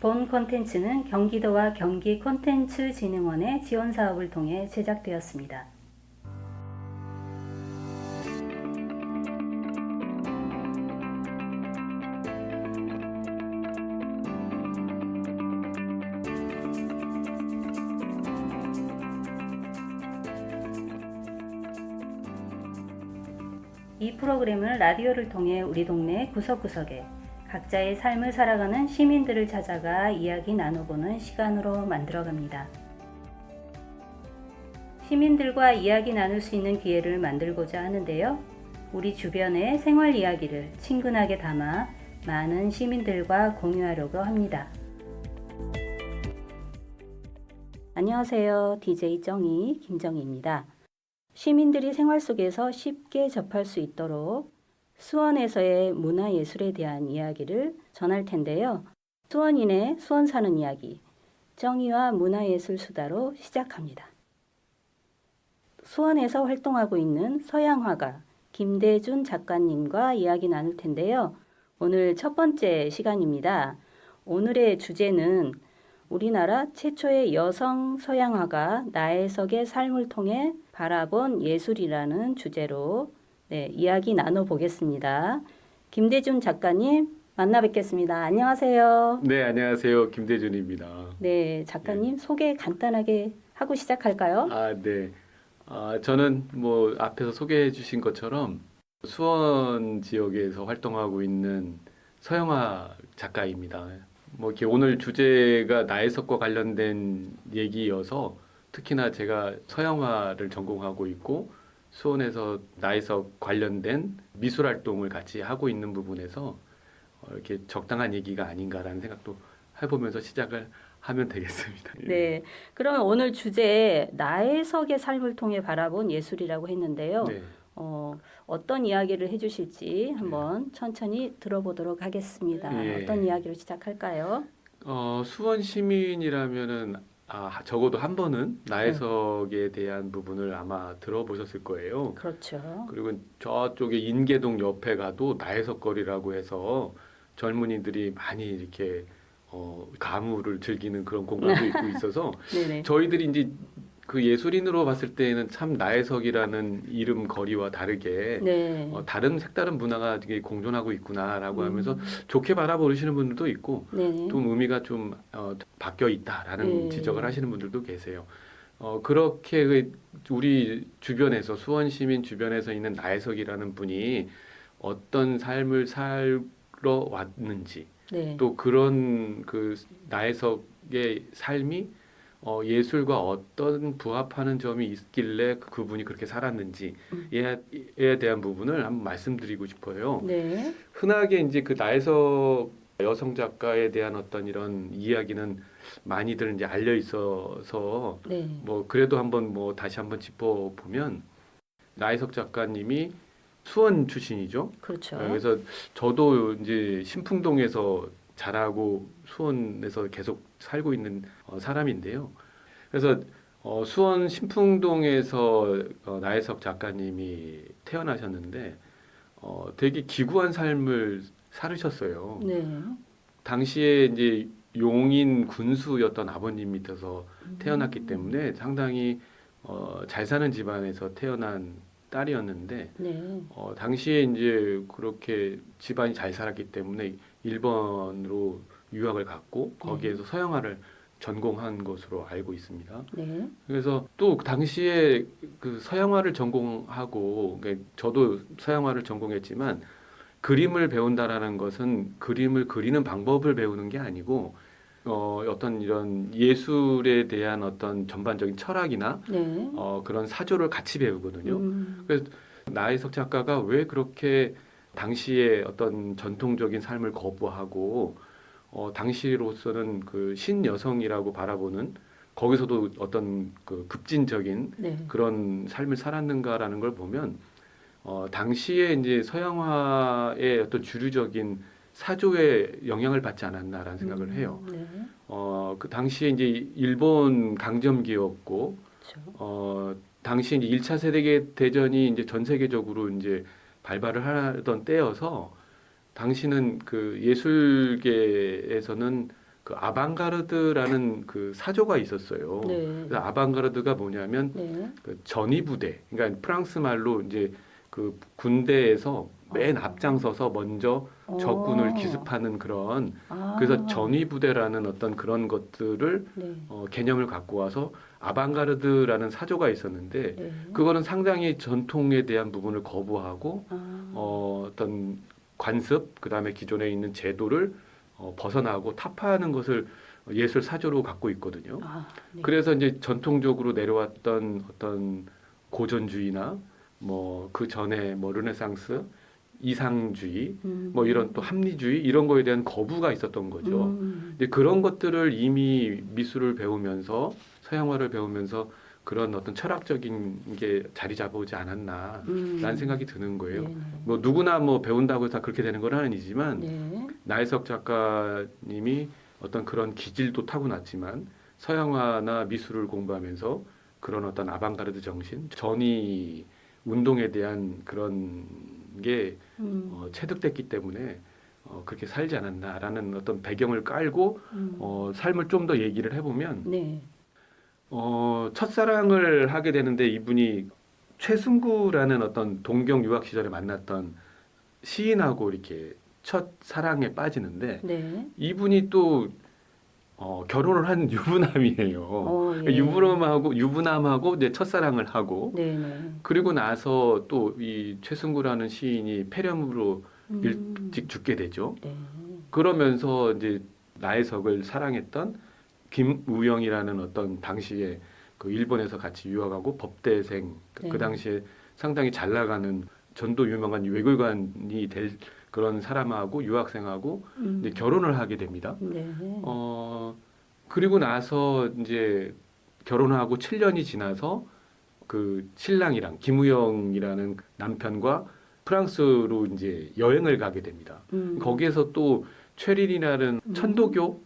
본 콘텐츠는 경기도와 경기 콘텐츠진흥원의 지원 사업을 통해 제작되었습니다. 이 프로그램은 라디오를 통해 우리 동네 구석구석에 각자의 삶을 살아가는 시민들을 찾아가 이야기 나눠보는 시간으로 만들어갑니다. 시민들과 이야기 나눌 수 있는 기회를 만들고자 하는데요. 우리 주변의 생활 이야기를 친근하게 담아 많은 시민들과 공유하려고 합니다. 안녕하세요. DJ 정희 김정희입니다. 시민들이 생활 속에서 쉽게 접할 수 있도록 수원에서의 문화예술에 대한 이야기를 전할 텐데요. 수원인의 수원 사는 이야기, 정의와 문화예술 수다로 시작합니다. 수원에서 활동하고 있는 서양화가 김대준 작가님과 이야기 나눌 텐데요. 오늘 첫 번째 시간입니다. 오늘의 주제는 우리나라 최초의 여성 서양화가 나혜석의 삶을 통해 바라본 예술이라는 주제로 이야기 나눠보겠습니다. 김대준 작가님 만나 뵙겠습니다. 안녕하세요. 네, 안녕하세요. 김대준입니다. 네, 작가님 소개 간단하게 하고 시작할까요? 네. 저는 뭐 앞에서 소개해 주신 것처럼 수원 지역에서 활동하고 있는 서영화 작가입니다. 뭐 이렇게 오늘 주제가 나혜석과 관련된 얘기여서 특히나 제가 서영화를 전공하고 있고 수원에서 나혜석 관련된 미술 활동을 같이 하고 있는 부분에서 이렇게 적당한 얘기가 아닌가라는 생각도 해보면서 시작을 하면 되겠습니다. 네, 그러면 오늘 주제 나혜석의 삶을 통해 바라본 예술이라고 했는데요. 네. 어떤 이야기를 해주실지 한번 천천히 들어보도록 하겠습니다. 예. 어떤 이야기로 시작할까요? 수원 시민이라면은 적어도 한 번은 나혜석에 대한 부분을 아마 들어보셨을 거예요. 그렇죠. 그리고 저쪽에 인계동 옆에 가도 나혜석 거리라고 해서 젊은이들이 많이 이렇게 가무를 즐기는 그런 공간도 있고 있어서 네네. 저희들이 이제 그 예술인으로 봤을 때는 참 나혜석이라는 이름 거리와 다르게 네. 다른 색다른 문화가 되게 공존하고 있구나라고 하면서 좋게 바라보시는 분들도 있고 네네. 또 의미가 좀 바뀌어 있다라는 네. 지적을 하시는 분들도 계세요. 그렇게 우리 주변에서 수원 시민 주변에서 있는 나혜석이라는 분이 어떤 삶을 살러 왔는지 네. 또 그런 그 나혜석의 삶이 예술과 어떤 부합하는 점이 있길래 그분이 그렇게 살았는지에 대한 부분을 한번 말씀드리고 싶어요. 네. 흔하게 이제 그 나혜석 여성 작가에 대한 어떤 이런 이야기는 많이들 이제 알려 있어서 네. 뭐 그래도 한번 뭐 다시 한번 짚어 보면 나혜석 작가님이 수원 출신이죠. 그렇죠. 그래서 저도 이제 신풍동에서 자라고 수원에서 계속 살고 있는 사람인데요. 그래서 수원 신풍동에서 나혜석 작가님이 태어나셨는데 되게 기구한 삶을 살으셨어요. 네. 당시에 이제 용인 군수였던 아버님 밑에서 태어났기 때문에 상당히 잘 사는 집안에서 태어난 딸이었는데 네. 당시에 이제 그렇게 집안이 잘 살았기 때문에 일본으로 유학을 갔고 거기에서 서양화를 전공한 것으로 알고 있습니다. 네. 그래서 또 당시에 그 서양화를 전공하고 그러니까 저도 서양화를 전공했지만 그림을 배운다라는 것은 그림을 그리는 방법을 배우는 게 아니고 어떤 이런 예술에 대한 어떤 전반적인 철학이나 네. 그런 사조를 같이 배우거든요. 그래서 나혜석 작가가 왜 그렇게 당시에 어떤 전통적인 삶을 거부하고 당시로서는 그 신여성이라고 바라보는 거기서도 어떤 그 급진적인 네. 그런 삶을 살았는가라는 걸 보면 당시에 이제 서양화의 어떤 주류적인 사조에 영향을 받지 않았나라는 생각을 해요. 네. 그 당시에 이제 일본 강점기였고 그렇죠. 당시 이제 1차 세계 대전이 이제 전 세계적으로 이제 발발을 하던 때여서 당시는 그 예술계에서는 그 아방가르드라는 그 사조가 있었어요. 네. 그래서 아방가르드가 뭐냐면 네. 그 전위부대, 그러니까 프랑스 말로 이제 그 군대에서 맨 앞장서서 먼저 적군을 기습하는 그런, 그래서 전위부대라는 어떤 그런 것들을 네. 개념을 갖고 와서 아방가르드라는 사조가 있었는데 네. 그거는 상당히 전통에 대한 부분을 거부하고 어떤 관습, 그다음에 기존에 있는 제도를 벗어나고 타파하는 것을 예술 사조로 갖고 있거든요. 네. 그래서 이제 전통적으로 내려왔던 어떤 고전주의나 뭐 그 전에 뭐 르네상스, 이상주의, 뭐 이런 또 합리주의 이런 거에 대한 거부가 있었던 거죠. 근데 그런 것들을 이미 미술을 배우면서 서양화를 배우면서 그런 어떤 철학적인 게 자리 잡아오지 않았나라는 생각이 드는 거예요. 네네. 뭐 누구나 뭐 배운다고 다 그렇게 되는 건 아니지만 네. 나혜석 작가님이 어떤 그런 기질도 타고났지만 서양화나 미술을 공부하면서 그런 어떤 아방가르드 정신, 전위 운동에 대한 그런 게 체득됐기 때문에 그렇게 살지 않았나라는 어떤 배경을 깔고 삶을 좀 더 얘기를 해보면 네. 첫사랑을 하게 되는데 이분이 최승구라는 어떤 동경 유학 시절에 만났던 시인하고 이렇게 첫 사랑에 빠지는데 네. 이분이 또 결혼을 한 유부남이에요. 예. 유부남하고 이제 첫사랑을 하고 네네. 그리고 나서 또 이 최승구라는 시인이 폐렴으로 일찍 죽게 되죠. 네. 그러면서 이제 나혜석을 사랑했던 김우영이라는 어떤 당시에 그 일본에서 같이 유학하고 법대생 네. 그 당시에 상당히 잘 나가는 전도 유명한 외교관이 될 그런 사람하고 유학생하고 이제 결혼을 하게 됩니다. 네. 그리고 나서 이제 결혼하고 7년이 지나서 그 신랑이랑 김우영이라는 남편과 프랑스로 이제 여행을 가게 됩니다. 거기에서 또 최린이라는 천도교,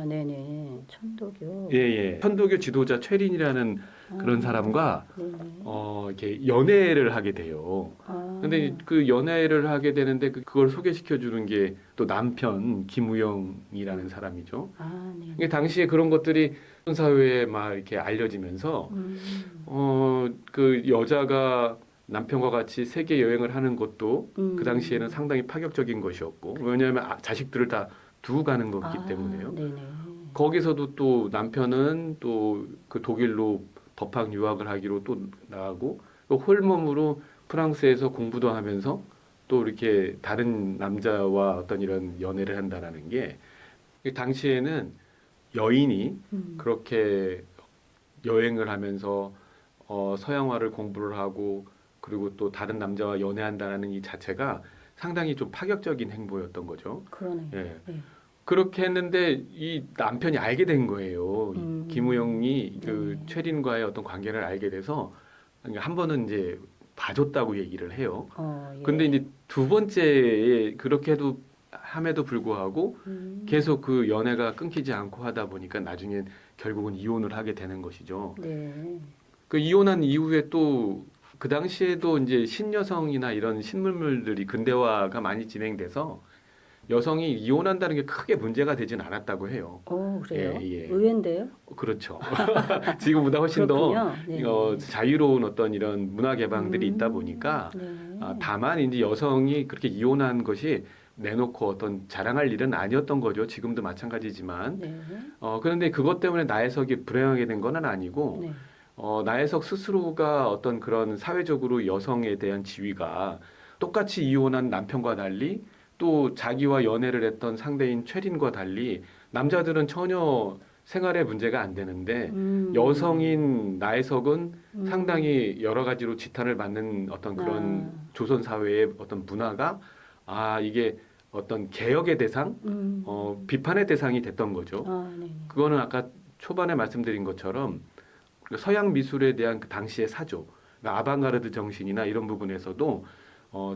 네네. 천도교. 예. 천도교 지도자 최린이라는 그런 사람과 네네. 이렇게 연애를 하게 돼요. 근데 그 연애를 하게 되는데 그걸 소개시켜 주는 게 또 남편 김우영이라는 사람이죠. 네. 이게 당시에 그런 것들이 사회에 막 이렇게 알려지면서 그 여자가 남편과 같이 세계 여행을 하는 것도 그 당시에는 상당히 파격적인 것이었고 왜냐하면 자식들을 다 두고 가는 거기 때문에요. 네네. 거기서도 또 남편은 또 그 독일로 법학 유학을 하기로 또 나가고 또 홀몸으로 프랑스에서 공부도 하면서 또 이렇게 다른 남자와 어떤 이런 연애를 한다라는 게 당시에는 여인이 그렇게 여행을 하면서 서양화를 공부를 하고 그리고 또 다른 남자와 연애한다라는 이 자체가 상당히 좀 파격적인 행보였던 거죠. 그러네요. 예. 네. 그렇게 했는데 이 남편이 알게 된 거예요. 김우영이 그 네. 최린과의 어떤 관계를 알게 돼서 한 번은 이제 봐줬다고 얘기를 해요. 예. 근데 이제 두 번째에 그렇게 해도 함에도 불구하고 계속 그 연애가 끊기지 않고 하다 보니까 나중에 결국은 이혼을 하게 되는 것이죠. 네. 그 이혼한 이후에 또 그 당시에도 이제 신여성이나 이런 신문물들이 근대화가 많이 진행돼서 여성이 이혼한다는 게 크게 문제가 되진 않았다고 해요. 그래요? 예. 의외인데요? 그렇죠. 지금보다 훨씬 그렇군요. 더 자유로운 어떤 이런 문화 개방들이 있다 보니까 네. 다만 이제 여성이 그렇게 이혼한 것이 내놓고 어떤 자랑할 일은 아니었던 거죠. 지금도 마찬가지지만. 네. 그런데 그것 때문에 나혜석이 불행하게 된 건 아니고 네. 나혜석 스스로가 어떤 그런 사회적으로 여성에 대한 지위가 똑같이 이혼한 남편과 달리 또 자기와 연애를 했던 상대인 최린과 달리 남자들은 전혀 생활에 문제가 안 되는데 여성인 나혜석은 상당히 여러 가지로 지탄을 받는 어떤 그런 조선 사회의 어떤 문화가 이게 어떤 개혁의 대상, 비판의 대상이 됐던 거죠. 네. 그거는 아까 초반에 말씀드린 것처럼 서양 미술에 대한 그 당시의 사조, 그러니까 아방가르드 정신이나 이런 부분에서도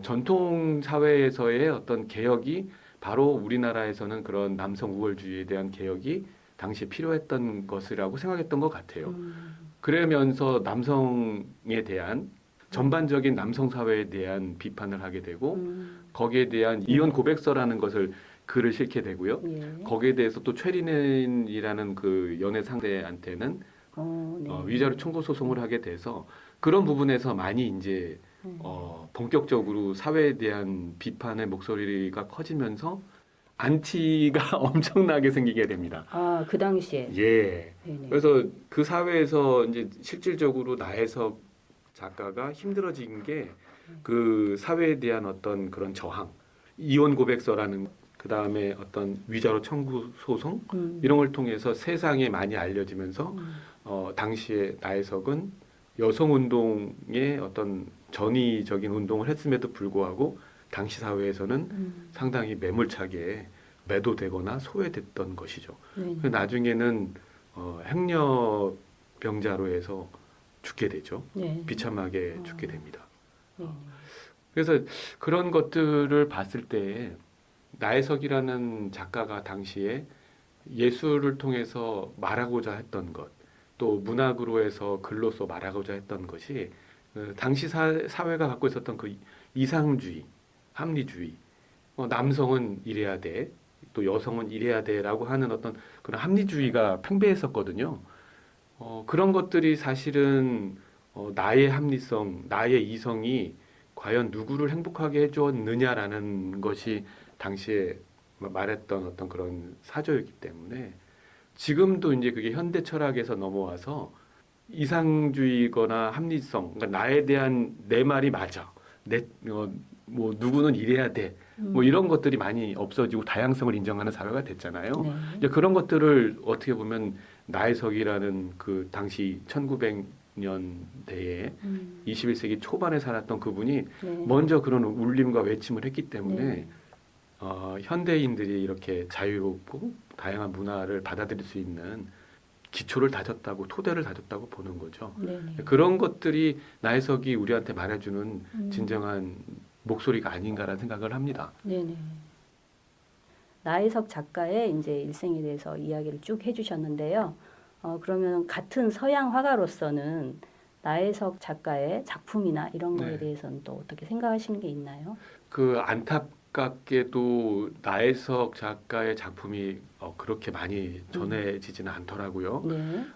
전통 사회에서의 어떤 개혁이 바로 우리나라에서는 그런 남성 우월주의에 대한 개혁이 당시에 필요했던 것이라고 생각했던 것 같아요. 그러면서 남성에 대한 전반적인 남성 사회에 대한 비판을 하게 되고 거기에 대한 이혼 고백서라는 것을 글을 실게 되고요. 예. 거기에 대해서 또 최린은이라는 그 연애 상대한테는 네. 위자료 청구 소송을 하게 돼서 그런 부분에서 많이 이제 음. 본격적으로 사회에 대한 비판의 목소리가 커지면서 안티가 엄청나게 생기게 됩니다. 아, 그 당시에. 예. 네네. 그래서 그 사회에서 이제 실질적으로 나혜석 작가가 힘들어진 게 그 사회에 대한 어떤 그런 저항, 이혼 고백서라는 그 다음에 어떤 위자료 청구 소송 이런 걸 통해서 세상에 많이 알려지면서 당시에 나혜석은 여성 운동의 어떤 전위적인 운동을 했음에도 불구하고 당시 사회에서는 상당히 매몰차게 매도되거나 소외됐던 것이죠. 네네. 그래서 나중에는 행렬병자로 해서 죽게 되죠. 네. 비참하게 죽게 됩니다. 네네. 그래서 그런 것들을 봤을 때 나혜석이라는 작가가 당시에 예술을 통해서 말하고자 했던 것, 또 문학으로 해서 글로서 말하고자 했던 것이 당시 사회가 갖고 있었던 그 이상주의, 합리주의, 남성은 이래야 돼, 또 여성은 이래야 돼라고 하는 어떤 그런 합리주의가 팽배했었거든요. 그런 것들이 사실은 나의 합리성, 나의 이성이 과연 누구를 행복하게 해주었느냐라는 것이 당시에 말했던 어떤 그런 사조였기 때문에 지금도 이제 그게 현대 철학에서 넘어와서 이상주의거나 합리성, 그러니까 나에 대한 내 말이 맞아. 뭐 누구는 이래야 돼. 뭐 이런 것들이 많이 없어지고 다양성을 인정하는 사회가 됐잖아요. 네. 이제 그런 것들을 어떻게 보면 나혜석이라는 그 당시 1900년대에 21세기 초반에 살았던 그분이 네. 먼저 그런 울림과 외침을 했기 때문에 네. 현대인들이 이렇게 자유롭고 다양한 문화를 받아들일 수 있는 기초를 다졌다고 토대를 다졌다고 보는 거죠. 네네. 그런 것들이 나혜석이 우리한테 말해주는 진정한 목소리가 아닌가라는 생각을 합니다. 네네. 나혜석 작가의 이제 일생에 대해서 이야기를 쭉 해주셨는데요. 그러면 같은 서양 화가로서는 나혜석 작가의 작품이나 이런 거에 네. 대해서는 또 어떻게 생각하시는 게 있나요? 그 안타깝게도 나혜석 작가의 작품이 그렇게 많이 전해지지는 않더라고요. 네.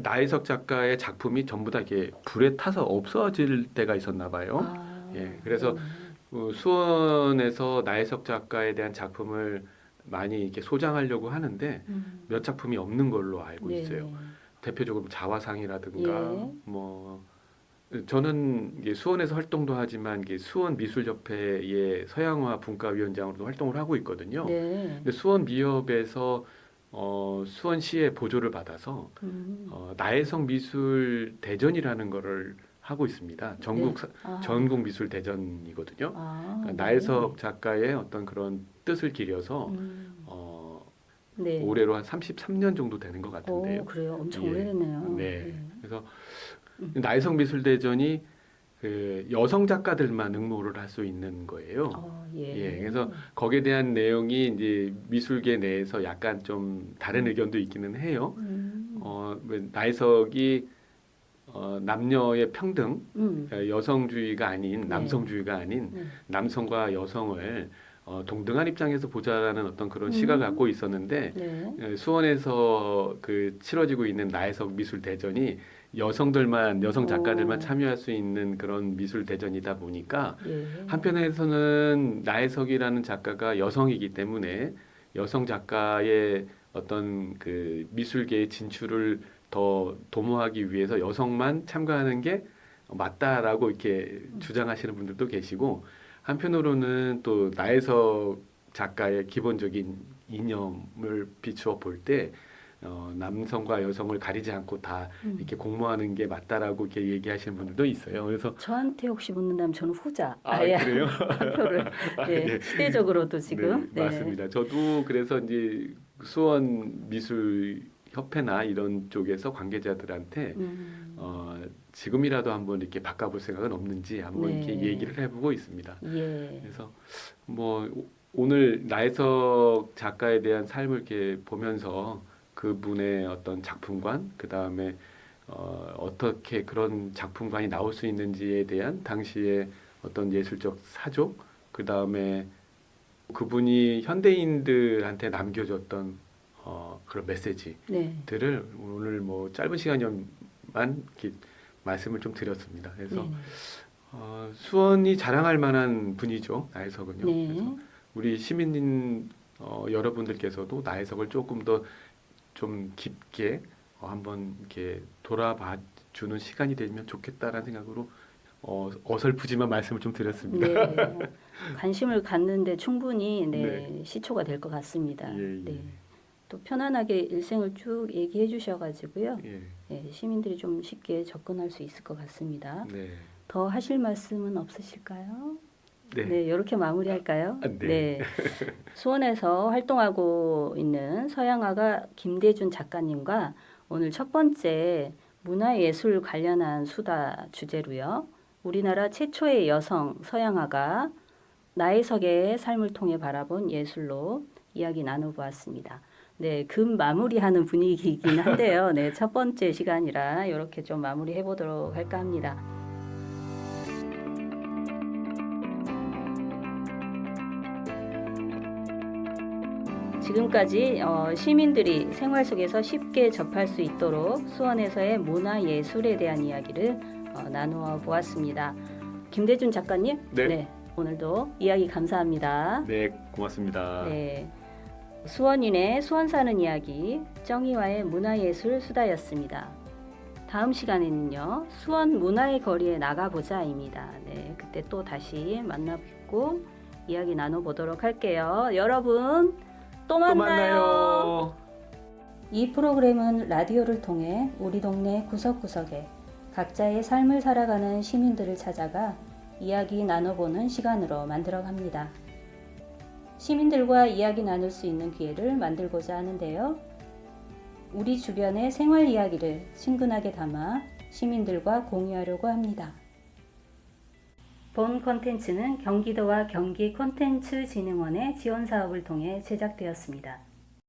나혜석 작가의 작품이 전부 다 이게 불에 타서 없어질 때가 있었나 봐요. 아, 예, 그래서 네네. 수원에서 나혜석 작가에 대한 작품을 많이 이렇게 소장하려고 하는데 몇 작품이 없는 걸로 알고 있어요. 네네. 대표적으로 자화상이라든가 예. 뭐 저는 이게 수원에서 활동도 하지만 이게 수원 미술협회의 서양화 분과위원장으로도 활동을 하고 있거든요. 네. 근데 수원 미협에서 수원시의 보조를 받아서 나혜석 미술 대전이라는 거를 하고 있습니다. 전국 네. 아. 전국 미술 대전이거든요. 아, 그러니까 네. 나혜석 작가의 어떤 그런 뜻을 기려서 네. 올해로 한 33년 정도 되는 것 같은데요. 오, 그래요. 엄청 예. 오래됐네요. 네. 그래서 나혜석 미술 대전이 그 여성 작가들만 응모를 할 수 있는 거예요. 예. 예, 그래서 거기에 대한 내용이 이제 미술계 내에서 약간 좀 다른 의견도 있기는 해요. 나혜석이 남녀의 평등, 여성주의가 아닌 네. 남성주의가 아닌 네. 남성과 여성을 동등한 입장에서 보자라는 어떤 그런 시각을 갖고 있었는데 네. 수원에서 그 치러지고 있는 나혜석 미술 대전이 여성 작가들만 참여할 수 있는 그런 미술 대전이다 보니까 예. 한편에서는 나혜석이라는 작가가 여성이기 때문에 여성 작가의 어떤 그 미술계의 진출을 더 도모하기 위해서 여성만 참가하는 게 맞다라고 이렇게 주장하시는 분들도 계시고 한편으로는 또 나혜석 작가의 기본적인 이념을 비추어 볼 때 남성과 여성을 가리지 않고 다 이렇게 공모하는 게 맞다라고 이렇게 얘기하시는 분들도 있어요. 그래서 저한테 혹시 묻는다면 저는 후자. 그래요? 한 표를. 네. 네. 시대적으로도 지금. 네, 맞습니다. 저도 그래서 이제 수원 미술 협회나 이런 쪽에서 관계자들한테 지금이라도 한번 이렇게 바꿔볼 생각은 없는지 한번 네. 이렇게 얘기를 해보고 있습니다. 예. 그래서 뭐 오늘 나혜석 작가에 대한 삶을 이렇게 보면서 그분의 어떤 작품관, 그 다음에 어떻게 그런 작품관이 나올 수 있는지에 대한 당시의 어떤 예술적 사조, 그 다음에 그분이 현대인들한테 남겨줬던 그런 메시지들을 네. 오늘 뭐 짧은 시간이지만 이렇게 말씀을 좀 드렸습니다. 그래서 네. 수원이 자랑할 만한 분이죠. 나혜석은요. 네. 그래서 우리 시민 여러분들께서도 나혜석을 조금 더 좀 깊게 한번 이렇게 돌아봐 주는 시간이 되면 좋겠다라는 생각으로 어설프지만 말씀을 좀 드렸습니다. 네. 관심을 갖는데 충분히 네, 네. 시초가 될 것 같습니다. 예, 예. 네. 또 편안하게 일생을 쭉 얘기해 주셔가지고요. 예. 네, 시민들이 좀 쉽게 접근할 수 있을 것 같습니다. 네. 더 하실 말씀은 없으실까요? 네. 네, 이렇게 마무리할까요? 아, 네. 네. 수원에서 활동하고 있는 서양화가 김대준 작가님과 오늘 첫 번째 문화예술 관련한 수다 주제로요. 우리나라 최초의 여성 서양화가 나혜석의 삶을 통해 바라본 예술로 이야기 나눠보았습니다. 네, 급 마무리하는 분위기이긴 한데요. 네, 첫 번째 시간이라 이렇게 좀 마무리해 보도록 할까 합니다. 지금까지 시민들이 생활 속에서 쉽게 접할 수 있도록 수원에서의 문화예술에 대한 이야기를 나누어 보았습니다. 김대준 작가님, 네. 오늘도 이야기 감사합니다. 네, 고맙습니다. 네, 수원인의 수원 사는 이야기 정희화의 문화예술 수다였습니다. 다음 시간에는요, 수원 문화의 거리에 나가보자입니다. 네, 그때 또 다시 만나뵙고 이야기 나눠보도록 할게요. 여러분, 또 만나요. 이 프로그램은 라디오를 통해 우리 동네 구석구석에 각자의 삶을 살아가는 시민들을 찾아가 이야기 나눠보는 시간으로 만들어갑니다. 시민들과 이야기 나눌 수 있는 기회를 만들고자 하는데요. 우리 주변의 생활 이야기를 친근하게 담아 시민들과 공유하려고 합니다. 본 콘텐츠는 경기도와 경기콘텐츠진흥원의 지원 사업을 통해 제작되었습니다.